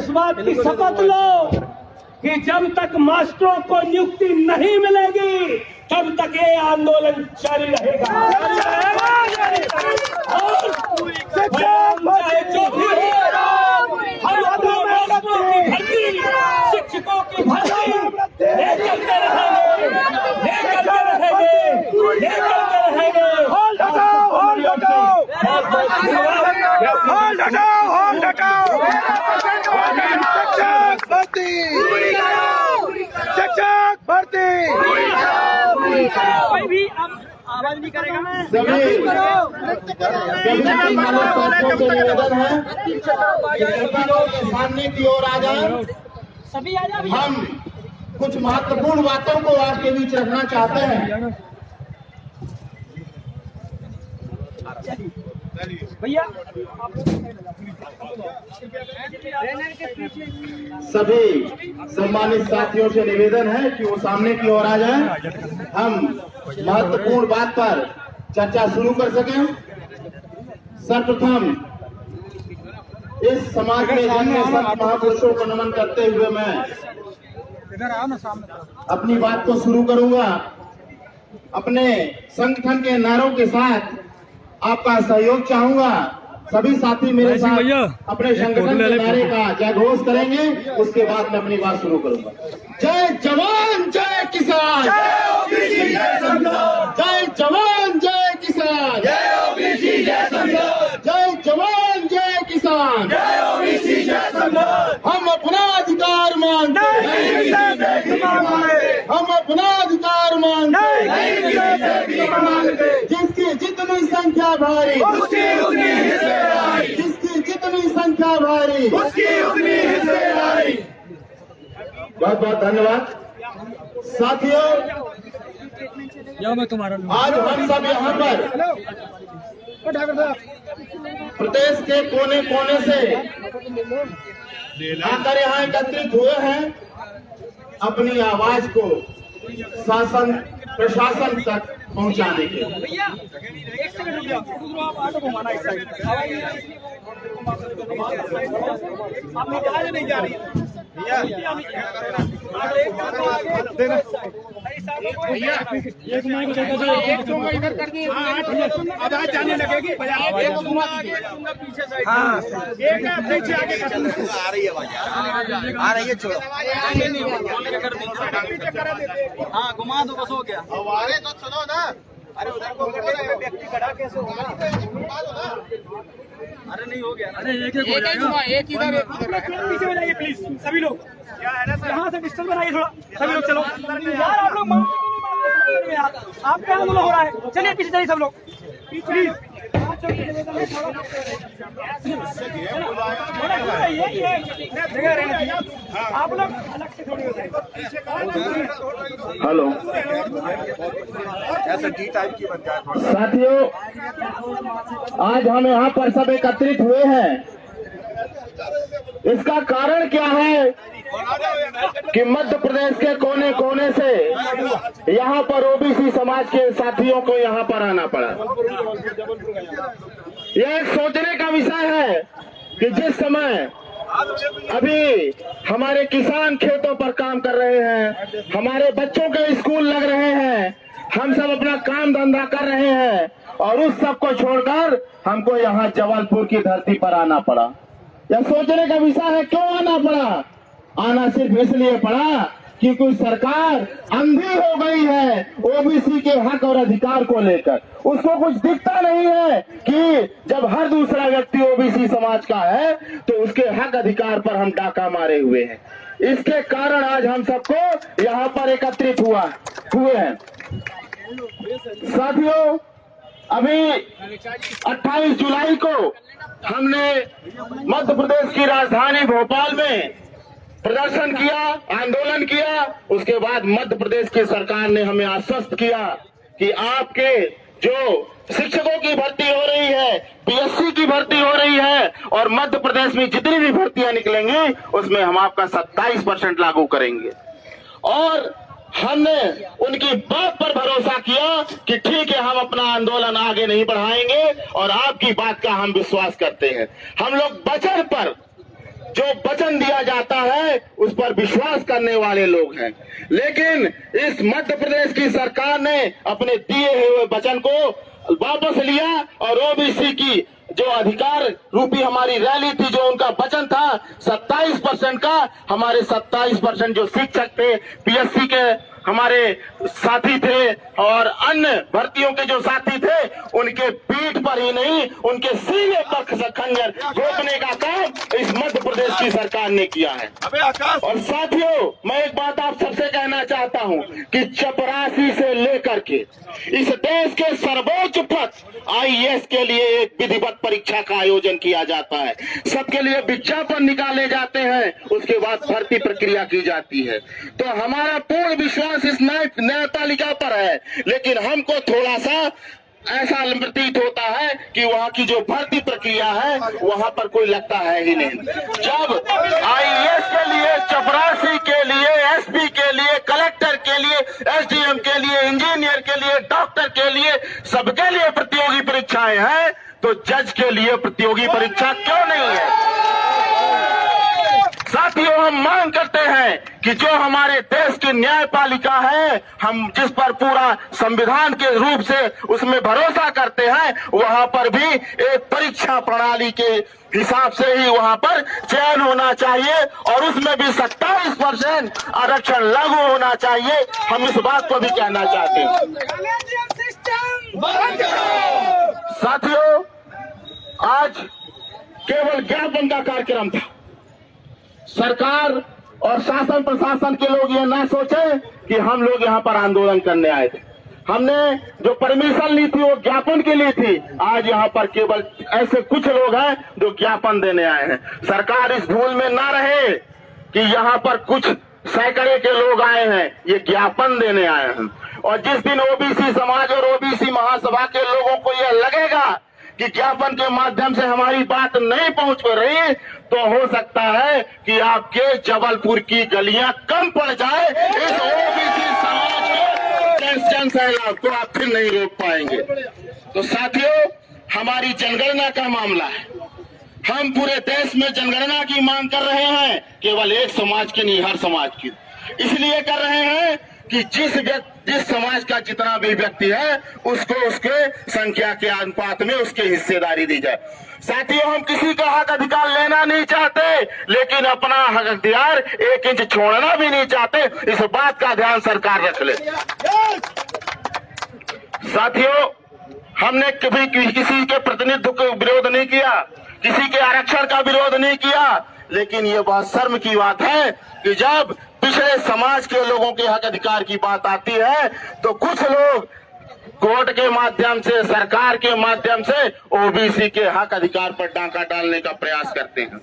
इस बात की शपथ लो कि जब तक मास्टरों को नियुक्ति नहीं मिलेगी तब तक ये आंदोलन जारी रहेगा। और चाहे जो भी हो, हम अपने मास्टरों की भर्ती, शिक्षकों की भर्ती लेकर रहेंगे, लेकर रहेंगे, लेकर रहेंगे। शिक्षक भर्ती कोई भी आवाज नहीं करेगा। सभी निवेदन है कि लोग सामने की ओर आ जाए। सभी आ जाए। हम कुछ महत्वपूर्ण बातों को आपके बीच रखना चाहते हैं। भैया सभी सम्मानित साथियों से निवेदन है कि वो सामने की ओर आ जाएं। हम महत्वपूर्ण बात पर चर्चा शुरू कर सकें। सर्वप्रथम इस समाज में जन्मे संत महापुरुषों को नमन करते हुए मैं अपनी बात को शुरू करूंगा। अपने संगठन के नारों के साथ आपका सहयोग चाहूंगा। सभी साथी मेरे साथ अपने संगठन के नारे का जय घोष करेंगे। उसके बाद मैं अपनी बात शुरू करूंगा। जय जवान जय किसान, जय जवान जय किसान, जय जवान जय किसान। हम अपना अधिकार मांगते हैं, हम अपना अधिकार मांगते हैं। जिसकी जितनी संख्या भारी, जिसकी जितनी संख्या भारी, बहुत बहुत धन्यवाद साथियों। आज हम सब यहाँ पर प्रदेश के कोने कोने से आकर यहाँ एकत्रित हुए हैं अपनी आवाज को शासन प्रशासन तक पहुँचाने के लिए। भैया एक सेकंड रुक जाओ, आप ऑटो घुमाना इस साइड। आप नहीं जा रही है भैया, इधर कर दिए। आवाज जाने लगेगी, पीछे साइड। हाँ एक पीछे आगे आ रही है आवाज, आ रही है। छोड़ो पीछे करा देते। हाँ घुमा दो, बस हो गया। अरे तो सुनो ना, अरे उधर को व्यक्ति खड़ा कैसे होगा? अरे नहीं हो गया। अरे एक इधर पीछे में जाइए प्लीज सभी लोग। यहाँ से डिस्टेंस बनाइए थोड़ा, सभी लोग चलो यार। आप लोग आप क्या आंदोलन हो रहा है? चलिए पीछे जाइए सब लोग प्लीज। आप लोग अलग से थोड़ी हो जाए। हेलो ऐसा डी टाइप की बन जाए। साथियों, आज हम यहाँ पर सब एकत्रित हुए हैं। इसका कारण क्या है कि मध्य प्रदेश के कोने कोने से यहाँ पर ओबीसी समाज के साथियों को यहाँ पर आना पड़ा। यह एक सोचने का विषय है कि जिस समय अभी हमारे किसान खेतों पर काम कर रहे हैं, हमारे बच्चों के स्कूल लग रहे हैं, हम सब अपना काम धंधा कर रहे हैं, और उस सब को छोड़कर हमको यहाँ जबलपुर की धरती पर आना पड़ा। यह सोचने का विषय है, क्यों आना पड़ा? आना सिर्फ इसलिए पड़ा कि कुछ सरकार अंधी हो गई है ओबीसी के हक और अधिकार को लेकर। उसको कुछ दिखता नहीं है कि जब हर दूसरा व्यक्ति ओबीसी समाज का है तो उसके हक अधिकार पर हम डाका मारे हुए हैं। इसके कारण आज हम सबको यहाँ पर एकत्रित हुए हैं। साथियों, अभी 28 जुलाई को हमने मध्य प्रदेश की राजधानी भोपाल में प्रदर्शन किया, आंदोलन किया। उसके बाद मध्य प्रदेश की सरकार ने हमें आश्वस्त किया कि आपके जो शिक्षकों की भर्ती हो रही है, पीएससी की भर्ती हो रही है, और मध्य प्रदेश में जितनी भी भर्तियां निकलेंगी उसमें हम आपका 27% लागू करेंगे। और हमने उनकी बात पर भरोसा किया कि ठीक है, हम अपना आंदोलन आगे नहीं बढ़ाएंगे और आपकी बात का हम विश्वास करते हैं। हम लोग वचन पर जो वचन दिया जाता है उस पर विश्वास करने वाले लोग हैं। लेकिन इस मध्य प्रदेश की सरकार ने अपने दिए हुए वचन को वापस लिया और ओबीसी की जो अधिकार रूपी हमारी रैली थी, जो उनका वचन था 27% का, हमारे 27% जो शिक्षक थे, पीएससी के हमारे साथी थे और अन्य भर्तियों के जो साथी थे, उनके पीठ पर ही नहीं उनके सीने पर खंजर घोंपने का काम इस मध्य प्रदेश की सरकार ने किया है। और साथियों, मैं एक बात आप सबसे कहना चाहता हूं कि चपरासी से लेकर के इस देश के सर्वोच्च पद आईएएस के लिए एक विधिवत परीक्षा का आयोजन किया जाता है, सबके लिए विज्ञापन निकाले जाते हैं, उसके बाद भर्ती प्रक्रिया की जाती है। तो हमारा पूर्ण विश्वास इस न्यायपालिका पर है, लेकिन हमको थोड़ा सा ऐसा प्रतीत होता है कि वहाँ की जो भर्ती प्रक्रिया है वहाँ पर कोई लगता है ही नहीं। जब आईएएस के लिए, चपरासी के लिए, एसपी के लिए, कलेक्टर के लिए, एसडीएम के लिए, इंजीनियर के लिए, डॉक्टर के लिए, सबके लिए प्रतियोगी परीक्षाएं हैं, तो जज के लिए प्रतियोगी परीक्षा क्यों नहीं है? साथियों, हम मांग करते हैं कि जो हमारे देश की न्यायपालिका है, हम जिस पर पूरा संविधान के रूप से उसमें भरोसा करते हैं, वहां पर भी एक परीक्षा प्रणाली के हिसाब से ही वहां पर चयन होना चाहिए और उसमें भी 27% आरक्षण लागू होना चाहिए। हम इस बात को भी कहना चाहते हैं। साथियों, आज केवल ज्ञापन का कार्यक्रम था। सरकार और शासन प्रशासन के लोग ये ना सोचे कि हम लोग यहाँ पर आंदोलन करने आए थे। हमने जो परमिशन ली थी वो ज्ञापन के लिए थी। आज यहाँ पर केवल ऐसे कुछ लोग हैं जो ज्ञापन देने आए हैं। सरकार इस भूल में ना रहे कि यहाँ पर कुछ सैकड़े के लोग आए हैं, ये ज्ञापन देने आए हैं। और जिस दिन ओबीसी समाज और ओबीसी महासभा के लोगों को यह लगेगा कि ज्ञापन के माध्यम से हमारी बात नहीं पहुंच रही, तो हो सकता है कि आपके जबलपुर की गलियां कम पड़ जाए। इस ओबीसी समाज के जन सैलाब को आप फिर नहीं रोक पाएंगे। तो साथियों, हमारी जनगणना का मामला है। हम पूरे देश में जनगणना की मांग कर रहे हैं, केवल एक समाज की नहीं, हर समाज की। इसलिए कर रहे हैं कि जिस समाज का जितना भी व्यक्ति है उसको उसके संख्या के अनुपात में उसकी हिस्सेदारी दी जाए। साथियों, हम किसी का हक अधिकार लेना नहीं चाहते, लेकिन अपना हक अधिकार 1 इंच छोड़ना भी नहीं चाहते। इस बात का ध्यान सरकार रख ले। साथियों, हमने कभी किसी के प्रतिनिधित्व का विरोध नहीं किया, किसी के आरक्षण का विरोध नहीं किया, लेकिन ये बहुत शर्म की बात है कि जब पिछड़े समाज के लोगों के हक अधिकार की बात आती है तो कुछ लोग कोर्ट के माध्यम से, सरकार के माध्यम से ओबीसी के हक अधिकार पर डांका डालने का प्रयास करते हैं।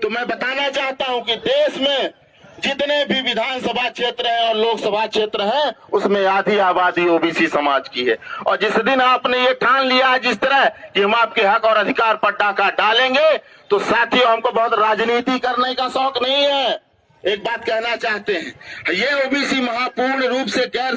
तो मैं बताना चाहता हूं कि देश में जितने भी विधानसभा क्षेत्र है और लोकसभा क्षेत्र है, उसमें आधी आबादी ओबीसी समाज की है। और जिस दिन आपने ये ठान लिया है जिस तरह कि हम आपके हक और अधिकार पर डाका डालेंगे, तो साथियों, हमको बहुत राजनीति करने का शौक नहीं है। एक बात कहना चाहते हैं, ये ओबीसी महापूर्ण रूप से गैर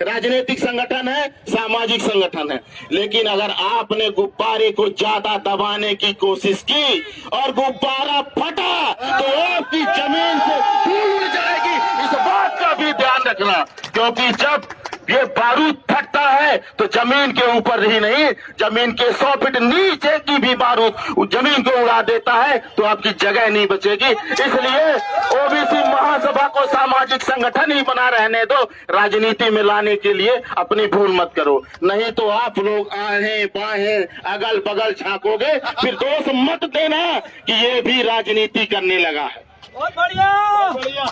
राजनीतिक संगठन है, सामाजिक संगठन है। लेकिन अगर आपने गुब्बारे को ज्यादा दबाने की कोशिश की और गुब्बारा फटा तो आपकी जमीन से धूल उड़ जाएगी। इस बात का भी ध्यान रखना, क्योंकि जब ये बारूद फटता है तो जमीन के ऊपर ही नहीं, जमीन के 100 फीट नीचे की भी बारूद जमीन को उड़ा देता है, तो आपकी जगह नहीं बचेगी। इसलिए ओबीसी महासभा को सामाजिक संगठन ही बना रहने दो, राजनीति में लाने के लिए अपनी भूल मत करो, नहीं तो आप लोग आहें बाहें अगल बगल झांकोगे, फिर दोष मत देना कि ये भी राजनीति करने लगा है। बहुत बढ़िया।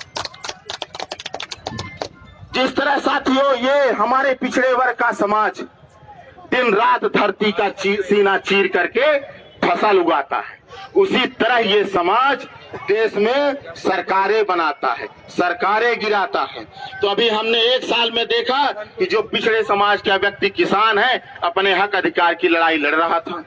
जिस तरह साथियों ये हमारे पिछड़े वर्ग का समाज दिन रात धरती का सीना चीर करके फसल उगाता है, उसी तरह ये समाज देश में सरकारें बनाता है, सरकारें गिराता है। तो अभी हमने 1 साल में देखा कि जो पिछड़े समाज का व्यक्ति किसान है, अपने हक अधिकार की लड़ाई लड़ रहा था।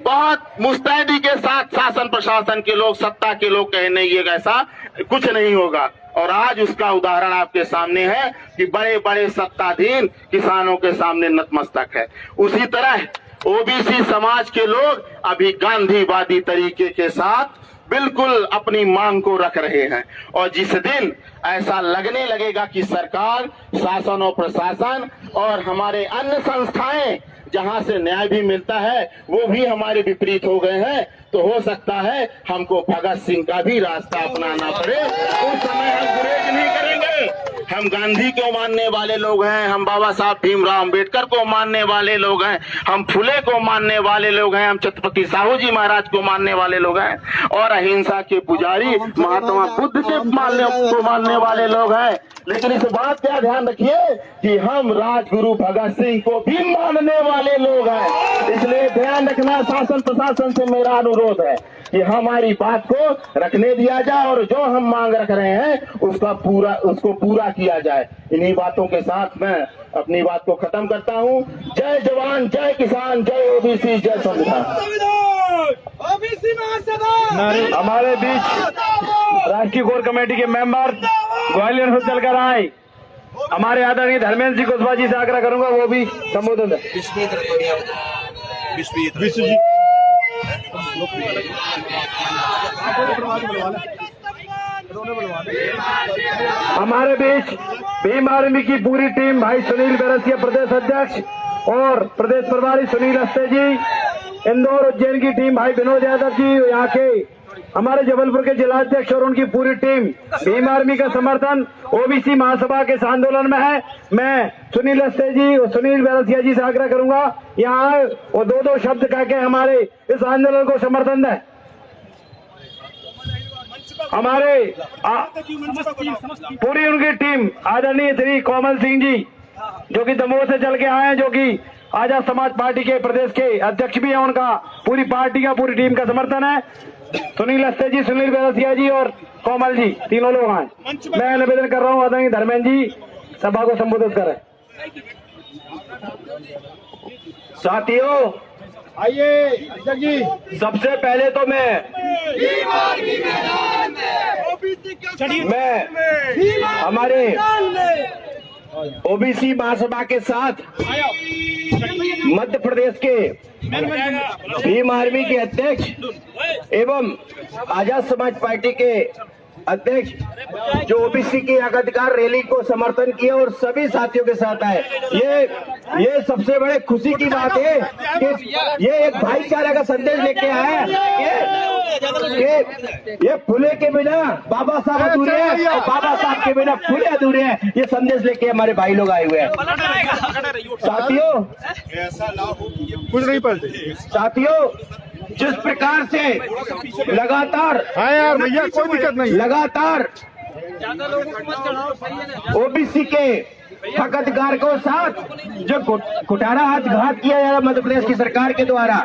बहुत मुस्तैदी के साथ शासन प्रशासन के लोग, सत्ता के लोग कहे नहीं ये ऐसा कुछ नहीं होगा, और आज उसका उदाहरण आपके सामने है कि बड़े बड़े सत्ताधीन किसानों के सामने नतमस्तक है। उसी तरह ओबीसी समाज के लोग अभी गांधीवादी तरीके के साथ बिल्कुल अपनी मांग को रख रहे हैं। और जिस दिन ऐसा लगने लगेगा कि सरकार, शासन और प्रशासन और हमारे अन्य संस्थाएं जहां से न्याय भी मिलता है वो भी हमारे विपरीत हो गए हैं, तो हो सकता है हमको भगत सिंह का भी रास्ता अपनाना पड़े। उस समय हम गुरेज नहीं करेंगे। हम गांधी को मानने वाले लोग हैं, हम बाबा साहब भीमराव अंबेडकर को मानने वाले लोग हैं, हम फुले को मानने वाले लोग हैं, हम छत्रपति साहू जी महाराज को मानने वाले लोग हैं और अहिंसा के पुजारी महात्मा बुद्ध के मानने वाले लोग हैं। लेकिन इस बात का ध्यान रखिए कि हम राजगुरु भगत सिंह को भी मानने वाले लोग हैं। इसलिए ध्यान रखना, शासन प्रशासन से मेरा अनुरोध है कि हमारी बात को रखने दिया जाए और जो हम मांग रख रहे हैं उसको पूरा किया जाए। इन्हीं बातों के साथ मैं अपनी बात को खत्म करता हूं। जय जवान, जय किसान, जय ओबीसी, जय संविधान। हमारे बीच राष्ट्रीय कोर कमेटी के मेंबर ग्वालियर से चलकर आए हमारे आदरणीय धर्मेंद्र जी कुशवाहा जी से आग्रह करूंगा वो भी संबोधन है। हमारे बीच भीम आर्मी की पूरी टीम, भाई सुनील बैरसिया प्रदेश अध्यक्ष और प्रदेश प्रभारी सुनील अस्ते जी, इंदौर उज्जैन की टीम भाई विनोद यादव जी, यहाँ के हमारे जबलपुर के जिलाध्यक्ष और उनकी पूरी टीम भीम आर्मी का समर्थन ओबीसी महासभा के इस आंदोलन में है। मैं सुनील अस्ते जी और सुनील बैरसिया जी से आग्रह करूंगा यहाँ आए और दो शब्द कह के हमारे इस आंदोलन को समर्थन दें। हमारे पूरी उनकी टीम आदरणीय श्री कोमल सिंह जी जो कि दमोह से चल के आए हैं, जो कि आजाद समाज पार्टी के प्रदेश के अध्यक्ष भी हैं, उनका पूरी पार्टी का पूरी टीम का समर्थन है। सुनील अस्ते जी, सुनील बैरसिया जी और कोमल जी, तीनों लोग आए। मैं निवेदन कर रहा हूँ आदरणीय धर्मेंद्र जी सभा को संबोधित करें। साथियों आइए अध्यक्ष जी। सबसे पहले तो मैं हमारे ओबीसी महासभा के साथ मध्य प्रदेश के भीम आर्मी के अध्यक्ष एवं आजाद समाज पार्टी के अध्यक्ष जो ओबीसी की अधिकार रैली को समर्थन किया और सभी साथियों के साथ आए, ये सबसे बड़े खुशी की बात है कि ये एक भाईचारे का संदेश लेके आया है कि ये फुले के बिना बाबा साहब अधूरे हैं और बाबा साहब के बिना फुले अधूरे हैं। ये संदेश लेके हमारे भाई लोग आए हुए हैं। साथियों कुछ नहीं पलटे। साथियों, जिस प्रकार से लगातार, हाँ यार भैया कोई दिक्कत नहीं, लगातार ओबीसी के हक अधिकार को साथ जो कुटारा घात किया जा रहा मध्य प्रदेश की सरकार के द्वारा,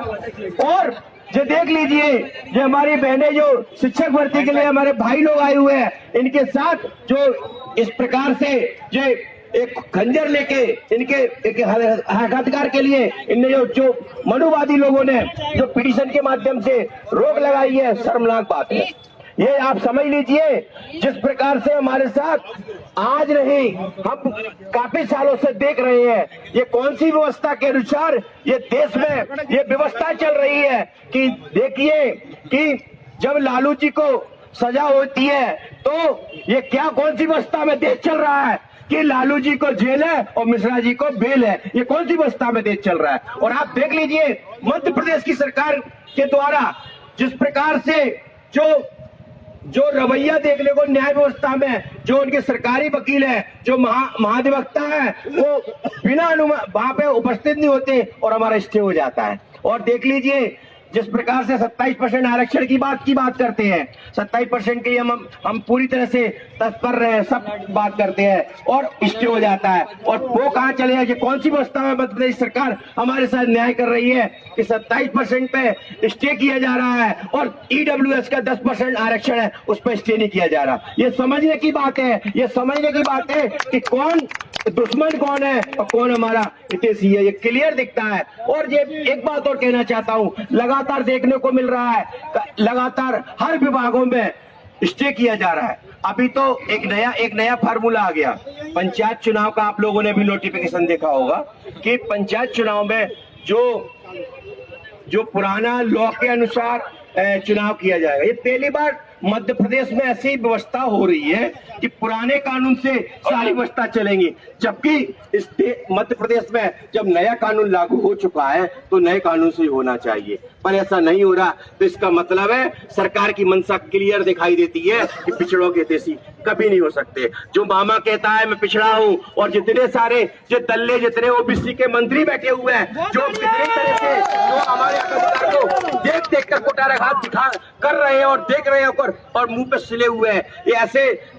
और जो देख लीजिए जो हमारी बहनें जो शिक्षक भर्ती के लिए हमारे भाई लोग आए हुए हैं, इनके साथ जो इस प्रकार से जो एक खंजर लेके इनके हक अधिकार के लिए इनने जो मनुवादी लोगों ने जो पिटीशन के माध्यम से रोक लगाई है, शर्मनाक बात है। ये आप समझ लीजिए, जिस प्रकार से हमारे साथ आज नहीं हम काफी सालों से देख रहे हैं, ये कौन सी व्यवस्था के अनुसार ये देश में ये व्यवस्था चल रही है कि देखिए कि जब लालू जी को सजा होती है तो ये क्या कौन सी व्यवस्था में देश चल रहा है कि लालू जी को जेल है और मिश्रा जी को बेल है। ये कौन सी व्यवस्था में देश चल रहा है। और आप देख लीजिए मध्य प्रदेश की सरकार के द्वारा जिस प्रकार से जो रवैया देखने को न्याय व्यवस्था में जो उनके सरकारी वकील है, जो महाधिवक्ता है, वो बिना अनुमति वहां पे उपस्थित नहीं होते और हमारा स्टे हो जाता है। और देख लीजिए जिस प्रकार से 27% आरक्षण की बात करते हैं, 27% के हम पूरी तरह से तत्पर रहे, सब बात करते हैं और स्टे हो जाता है। और वो कहाँ चले जाए, कौन सी व्यवस्था में मध्य प्रदेश सरकार हमारे साथ न्याय कर रही है कि 27% पे स्टे किया जा रहा है और ईडब्ल्यूएस का 10% आरक्षण है, उस पर स्टे नहीं किया जा रहा। ये समझने की बात है, ये समझने की बात है कि कौन दुश्मन कौन है और कौन हमारा हितैषी है, ये क्लियर दिखता है। और ये एक बात और कहना चाहता हूँ, लगातार देखने को मिल रहा है, लगातार हर विभागों में स्टे किया जा रहा है। अभी तो एक नया फार्मूला आ गया पंचायत चुनाव का, आप लोगों ने भी नोटिफिकेशन देखा होगा कि पंचायत चुनाव में जो पुराना लॉ के अनुसार चुनाव किया जाएगा। ये पहली बार मध्य प्रदेश में ऐसी व्यवस्था हो रही है कि पुराने कानून से सारी व्यवस्था चलेंगी, जबकि इस मध्य प्रदेश में जब नया कानून लागू हो चुका है तो नए कानून से होना चाहिए, पर ऐसा नहीं हो रहा। तो इसका मतलब है सरकार की मंशा क्लियर दिखाई देती है कि पिछड़ों के देशी कभी नहीं हो सकते। जो मामा कहता है मैं पिछड़ा हूं, और जितने सारे जो दल्ले जितने ओबीसी के मंत्री बैठे हुए हैं, जो कितनी तरह से जो हमारे अधिकार को देख देख कर कुटाराघात दिखा कर रहे हैं और देख रहे हैं और मुंह पे सिले हुए हैं, ये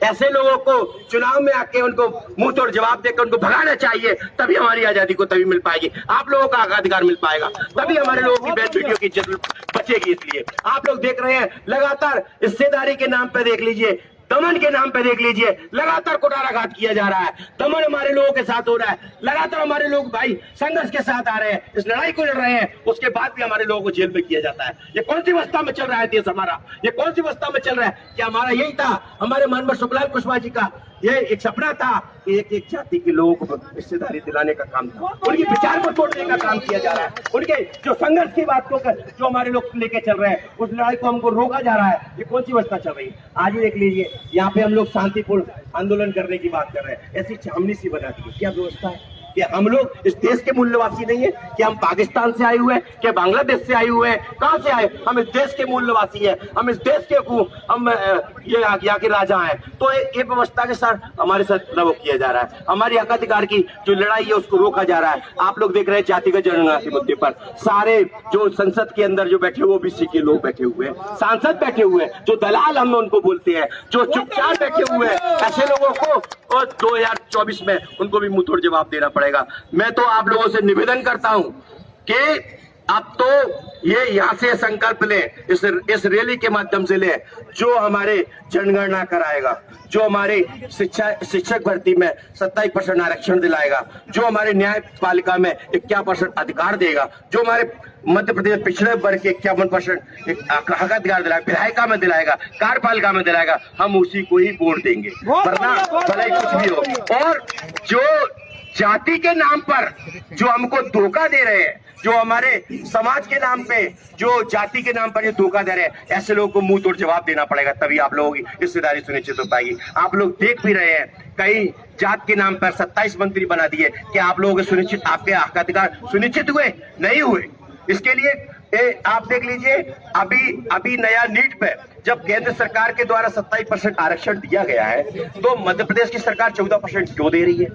ऐसे लोगों को चुनाव में आके उनको मुंह तोड़ जवाब देकर उनको भगाना चाहिए, तभी हमारी आजादी को तभी मिल पाएगी, आप लोगों का अधिकार मिल पाएगा, तभी हमारे लोगों की बहन बेटियों की इज्जत बचेगी। इसलिए आप लोग देख रहे हैं लगातार हिस्सेदारी के नाम पे, देख लीजिए दमन के नाम पे, देख लीजिए लगातार कुटाराघात किया जा रहा है, दमन हमारे लोगों के साथ हो रहा है, लगातार हमारे लोग भाई संघर्ष के साथ आ रहे हैं, इस लड़ाई को लड़ रहे हैं, उसके बाद भी हमारे लोगों को जेल में किया जाता है। ये कौन सी अवस्था में चल रहा है देश हमारा? ये कौन सी अवस्था में चल रहा है? क्या हमारा यही था, हमारे मानवर सुखलाल कुशवाहा जी का ये एक सपना था कि एक एक जाति के लोगों को हिस्सेदारी दिलाने का काम था, उनके विचार को तोड़ने का काम किया जा रहा है, उनके जो संघर्ष की बात को जो हमारे लोग लेके चल रहे हैं उस लड़ाई को हमको रोका जा रहा है। ये कौन सी अवस्था चल रही है? आज ही देख लीजिए, यहाँ पे हम लोग शांतिपूर्ण आंदोलन करने की बात कर रहे हैं, ऐसी छावनी सी बना दी है। क्या व्यवस्था है? कि हम लोग इस देश के मूल्यवासी नहीं है? कि हम पाकिस्तान से आए हुए हैं? कि बांग्लादेश से आए हुए हैं? कहां से आए? हम इस देश के मूल्यवासी हैं, हम इस देश के हम ये यहाँ के राजा हैं। तो ये व्यवस्था के साथ हमारे साथ वो किया जा रहा है, हमारी हक अधिकार की जो लड़ाई है उसको रोका जा रहा है। आप लोग देख रहे हैं जातिगत जनगणना के मुद्दे पर सारे जो संसद के अंदर जो बैठे हुए ओबीसी के लोग बैठे हुए हैं, सांसद बैठे हुए हैं, जो दलाल हम उनको बोलते हैं, जो चुपचाप बैठे हुए हैं, ऐसे लोगों को 2024 में उनको भी मुंह तोड़ जवाब देना पड़ेगा। मैं तो आप लोगों से निवेदन करता हूं कि अब तो ये यहाँ से संकल्प ले, इस रैली के माध्यम से ले, जो हमारे जनगणना कराएगा, जो हमारे शिक्षक भर्ती में 27% आरक्षण दिलाएगा, जो हमारे न्यायपालिका में 51% अधिकार देगा, जो हमारे मध्य प्रदेश पिछड़े वर्ग के 51% हक अधिकार दिलाएगा, विधायिका में दिलाएगा, कार्यपालिका में दिलाएगा, हम उसी को ही वोट देंगे, वरना भले कुछ भी हो। और जो जाति के नाम पर जो हमको धोखा दे रहे हैं, जो हमारे समाज के नाम पे जो जाति के नाम पर ये धोखा दे रहे हैं, ऐसे लोगों को मुंह तोड़ जवाब देना पड़ेगा, तभी आप लोगों की हिस्सेदारी सुनिश्चित हो पाएगी। आप लोग देख भी रहे हैं कई जात के नाम पर 27 मंत्री बना दिए, कि आप लोगों के सुनिश्चित आपके हक अधिकार सुनिश्चित हुए? नहीं हुए। इसके लिए आप देख लीजिए, अभी नया नीट पे जब केंद्र सरकार के द्वारा 27% आरक्षण दिया गया है, तो मध्य प्रदेश की सरकार 14% क्यों दे रही है?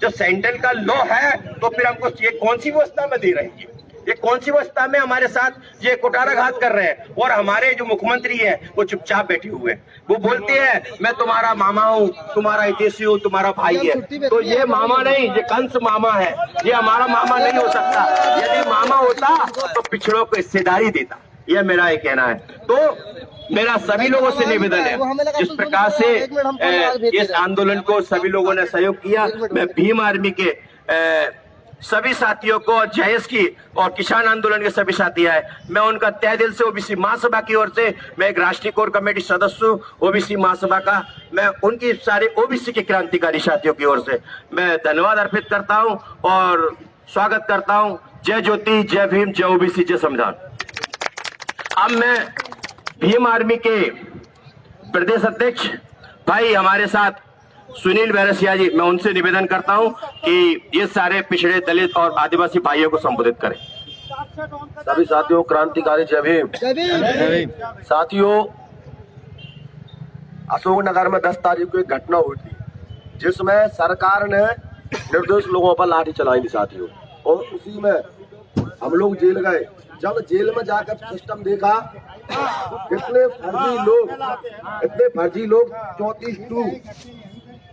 जो सेंट्रल का लॉ है, तो फिर हमको ये कौन सी व्यवस्था में दे रही है? ये कौन सी व्यवस्था में हमारे साथ ये कुटाराघात कर रहे हैं? और हमारे जो मुख्यमंत्री है वो चुपचाप बैठे हुए हैं, वो बोलते हैं मैं तुम्हारा मामा हूँ, तुम्हारा हितैषी हूँ, तुम्हारा भाई है। तो ये मामा नहीं, ये कंस मामा है, ये हमारा मामा नहीं हो सकता। यदि मामा होता तो पिछड़ों को हिस्सेदारी देता, यह मेरा ये कहना है। तो मेरा सभी लोगों से निवेदन है, जिस प्रकार से इस आंदोलन को सभी लोगों ने सहयोग किया, मैं भीम आर्मी के सभी साथियों को, जयेश की और किसान आंदोलन के सभी साथी आए, मैं उनका तहे दिल से ओबीसी महासभा की ओर से, मैं एक राष्ट्रीय कोर कमेटी सदस्य हूँ ओबीसी महासभा का, मैं उनकी सारे ओबीसी के क्रांतिकारी साथियों की ओर से मैं धन्यवाद अर्पित करता हूँ और स्वागत करता हूँ। जय ज्योति, जय भीम, जय ओबीसी, जय संविधान। अब मैं भीम आर्मी के प्रदेश अध्यक्ष भाई हमारे साथ सुनील बैरसिया जी, मैं उनसे निवेदन करता हूं कि ये सारे पिछड़े दलित और आदिवासी भाइयों को संबोधित करें। सभी साथियों, क्रांतिकारी जय भीम। साथियों, अशोकनगर में 10 तारीख को एक घटना हुई थी जिसमें सरकार ने निर्दोष लोगों पर लाठी चलाई थी साथियों, और उसी में हम लोग जेल गए। जब जेल में जाकर सिस्टम देखा, इतने फर्जी लोग 34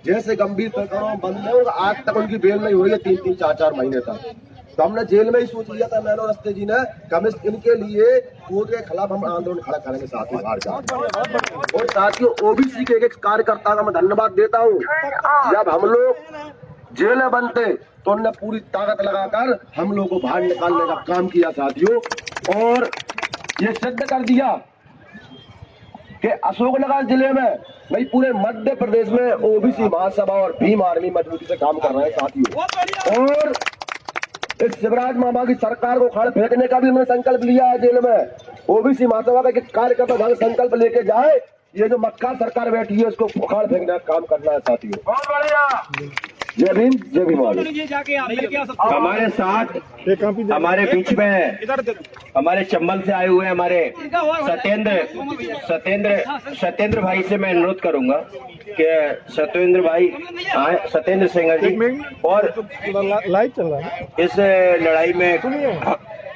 जैसे गंभीर प्रकरणों बंदे, आज तक उनकी बेल नहीं हो रही है 3-3, 4-4 महीने तक। तो हमने जेल में ही सोच लिया था, मैंने और रस्ते जी ने, कमिश्न इनके लिए कोर्ट के खिलाफ हम आंदोलन खड़ा करेंगे साथियों बाहर जाकर। और साथियों, ओबीसी के एक कार्यकर्ता का मैं धन्यवाद देता हूँ। जब हम लोग जेल में बनते तो उन्होंने पूरी ताकत लगाकर हम लोगों को बाहर निकालने का काम किया साथियों, और ये सिद्ध कर दिया कि अशोकनगर जिले में नहीं, पूरे मध्य प्रदेश में ओबीसी महासभा और भीम आर्मी मजबूती से काम कर रहे हैं साथियों। और इस शिवराज मामा की सरकार को उखाड़ फेंकने का भी उन्होंने संकल्प लिया है जेल में। ओबीसी महासभा का कार्यकर्ता जहां संकल्प लेके जाए, ये जो मक्का सरकार बैठी है उसको उखाड़ फेंकने का काम करना है साथियों। बहुत बढ़िया। जय भीम, जय भीम। ये जाके आप मिल के आ सकते हमारे साथ हमारे बीच में हमारे चंबल से आए हुए हमारे सत्येंद्र भाई से मैं अनुरोध करूंगा कि सत्येंद्र भाई आए, सत्येंद्र सिंह जी, और लाइव चल रहा है। इस लड़ाई में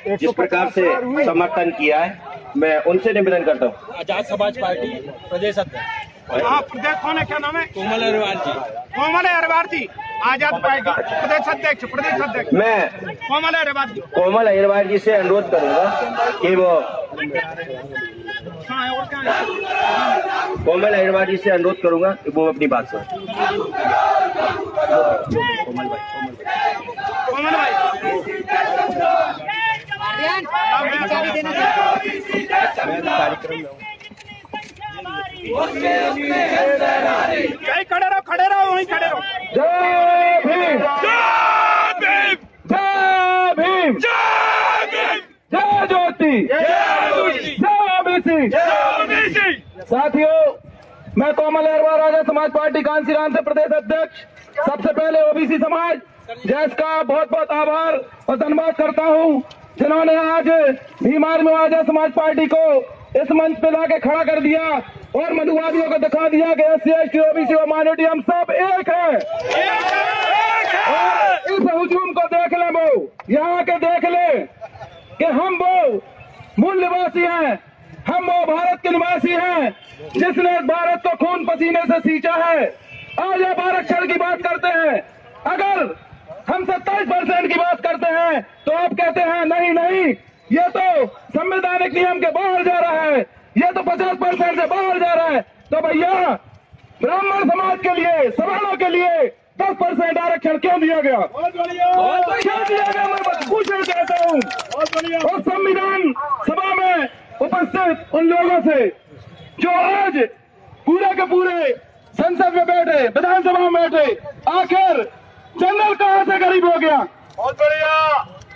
जिस प्रकार से समर्थन किया है, मैं उनसे निवेदन करता हूँ। आजाद समाज पार्टी प्रदेश अध्यक्ष प्रदेश कौन है, क्या नाम है? कोमल अग्रवाल जी। कोमल अग्रवाल जी, आजाद पार्टी प्रदेश अध्यक्ष। मैं कोमल अग्रवाल जी, कोमल अग्रवाल जी से अनुरोध करूंगा कि वो कहाँ है और कहाँ है? कोमल अग्रवाल जी से अनुरोध करूंगा कि वो अपनी बात सुन। कोमल भाई खड़े रहो वहीं खड़े रहो। जय भीम, जय भीम, जय भीम, जय ज्योति, जय ओबीसी। साथियों, मैं कोमल अग्रवाल आजाद समाज पार्टी कांसीराम से प्रदेश अध्यक्ष। सबसे पहले ओबीसी समाज जैस का बहुत बहुत आभार और धन्यवाद करता हूं, जिन्होंने आज भीम आर्मी आजाद समाज पार्टी को इस मंच पे लाके खड़ा कर दिया और मनुवादियों को दिखा दिया कि एससी एसटी ओबीसी और माइनॉरिटी हम सब एक है। और इस हुजूम को देख ले, वो यहाँ के देख ले कि हम वो मूल निवासी हैं, हम वो भारत के निवासी हैं जिसने भारत को खून पसीने से सींचा है। आज आप आरक्षण की बात करते हैं, अगर हम 27% की बात करते हैं तो आप कहते हैं नहीं नहीं, ये तो संवैधानिक नियम के बाहर जा रहा है, ये तो 50% से बाहर जा रहा है। तो भैया, ब्राह्मण समाज के लिए, सवर्णों के लिए 10% आरक्षण क्यों दिया गया? क्यों दिया गया, मैं पूछना चाहता हूँ। और संविधान सभा में उपस्थित उन लोगों से जो आज पूरे के पूरे संसद में बैठे, विधानसभा में बैठे, आखिर जनरल कहाँ से गरीब हो गया? बहुत बढ़िया।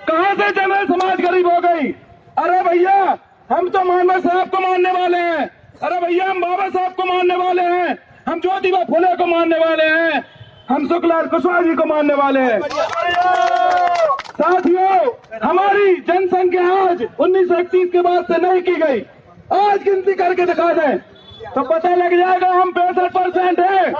कहाँ से जनरल समाज गरीब हो गई? अरे भैया, हम तो मानव साहब को मानने वाले हैं, अरे भैया हम बाबा साहब को मानने वाले हैं, हम ज्योतिबा फुले को मानने वाले हैं, हम शुक्ला कुशवाहा जी को मानने वाले हैं। साथियों, हमारी जनसंख्या आज 1931 के बाद से नहीं की गई। आज गिनती करके दिखा दें तो पता लग जाएगा हम 65% है।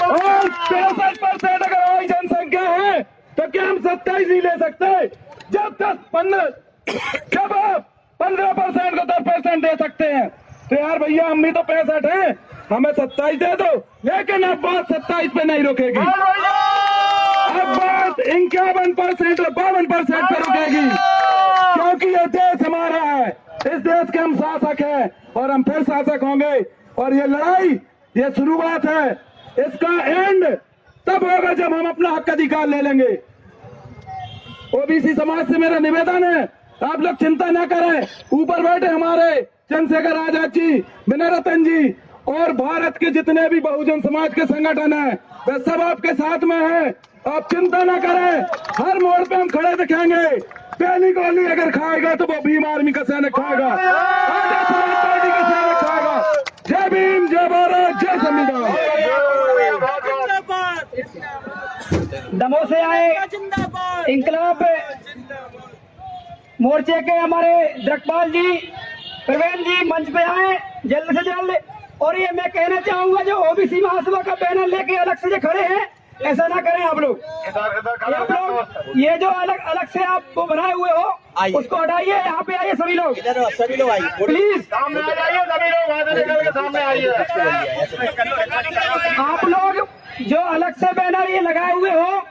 और 65% अगर हमारी जनसंख्या है तो क्या हम 27 नहीं ले सकते? जब आप 15% को 10% दे सकते हैं तो यार भैया हम भी तो 65 हैं, हमें 27 दे दो। लेकिन अब बात 27 पे नहीं रुकेगी, अब बात 51% और 52% पे रुकेगी, क्योंकि ये देश हमारा है, इस देश के हम शासक हैं और हम फिर शासक होंगे। और ये लड़ाई, ये शुरुआत है, इसका एंड तब होगा जब हम अपना हक अधिकार ले लेंगे। ओबीसी समाज से मेरा निवेदन है, आप लोग चिंता न करें, ऊपर बैठे हमारे चंद्रशेखर आजाद जी, विनय रतन जी और भारत के जितने भी बहुजन समाज के संगठन हैं, वे सब आपके साथ में हैं। आप चिंता न करें, हर मोड़ पे हम खड़े दिखेंगे। पहली गोली अगर खाएगा तो वो भीम आर्मी का सैनिक खाएगा, आजाद समाज पार्टी का सैनिक खाएगा। जय भीम, जय भारत, जय संविधान। दमोह से आए इंकलाब मोर्चे के हमारे द्रकपाल जी, प्रवीण जी मंच पे आए जल्द से जल्द। और ये मैं कहना चाहूंगा, जो ओबीसी महासभा का बैनर लेके अलग से जो खड़े हैं, ऐसा ना करें आप लोग। ये जो अलग से आप वो बनाए हुए हो उसको हटाइए, यहाँ पे आइए सभी लोग, प्लीज सामने आ जाइए, सभी लोग वहां से निकल के सामने आइए। आप लोग जो अलग से बैनर ये लगाए हुए हो,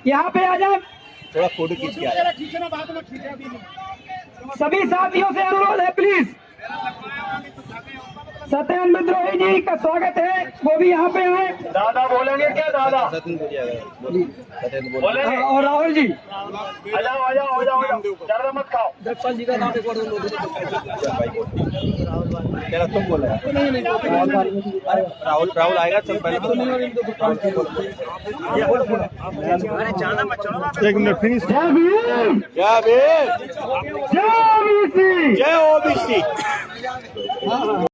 यहाँ पे आ जाए। थोड़ा फोटो खींच के सभी साथियों से अनुरोध है, प्लीज सत्येंद्र विद्रोही जी का स्वागत है, वो भी यहाँ पे आए। दादा बोलेंगे क्या? दादा बोलेंगे? और राहुल जी, आ जाओ ज्यादा मत खाओ। जगपाल जी का नाम रिकॉर्ड तुम बोले राहुल आएगा चल पहले एक मिनट फिनिश जय ओबीसी।